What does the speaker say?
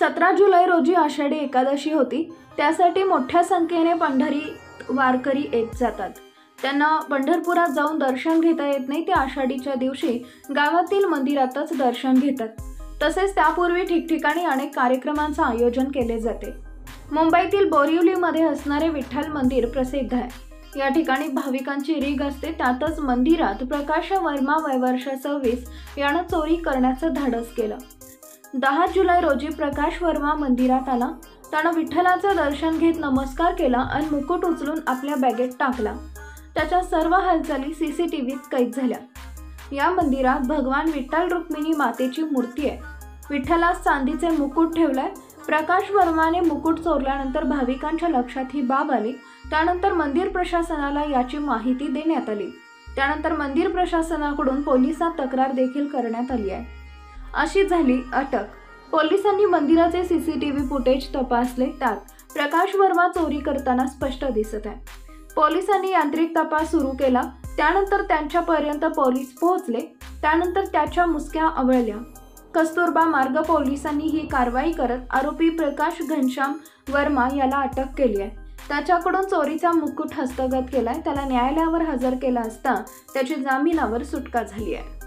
17 जुलै रोजी आषाढी एकादशी होती। त्यासाठी मोठ्या संख्येने पंढरी वारकरी येत जातात। त्यांना पंढरपुरात जाऊन दर्शन घेता येत नाही, ते आषाढीच्या दिवशी गावातील मंदिरातच दर्शन घेतात। तसेच त्यापूर्वी ठिकठिकाणी अनेक कार्यक्रमांचे आयोजन केले जाते। मुंबईतील बोरिवलीमध्ये असणारे विठ्ठल मंदिर प्रसिद्ध आहे। या ठिकाणी भाविकांची रीघ असते। त्यातच मंदिरात प्रकाश वर्मा वय वर्ष 26 यानं चोरी करण्याचं धाडस केलं। 10 जुलै रोजी प्रकाश वर्मा मंदिरात आला। त्यानं विठ्ठलाचं दर्शन घेत नमस्कार केला आणि मुकुट उचलून आपल्या बॅगेत टाकला। त्याच्या सर्व हालचाली सीसीटीव्हीत कैद झाल्या। या मंदिरात भगवान विठ्ठल रुक्मिणी मातेची मूर्ती आहे। विठ्ठलास चांदीचे मुकुट ठेवलाय। प्रकाश वर्माने मुकुट चोरल्यानंतर भाविकांच्या लक्षात ही बाब आली। त्यानंतर मंदिर प्रशासनाला याची माहिती देण्यात आली। त्यानंतर मंदिर प्रशासनाकडून पोलिसात तक्रार देखील करण्यात आली आहे। अशी झाली अटक। पोलिसांनी मंदिराचे सीसीटीव्ही फुटेज तपासले। त्यात प्रकाश वर्मा चोरी करताना स्पष्ट दिसत आहे। पोलिसांनी यांत्रिक तपास सुरू केला। त्यानंतर त्यांच्यापर्यंत पोलीस पोहोचले। त्यानंतर त्याच्या मुसक्या आवळल्या। कस्तुरबा मार्ग पोलिसांनी ही कारवाई करत आरोपी प्रकाश घनश्याम वर्मा याला अटक केली आहे। त्याच्याकडून चोरीचा मुकुट हस्तगत केलाय। त्याला न्यायालयावर हजर केला असता त्याची जामिनावर सुटका झाली आहे।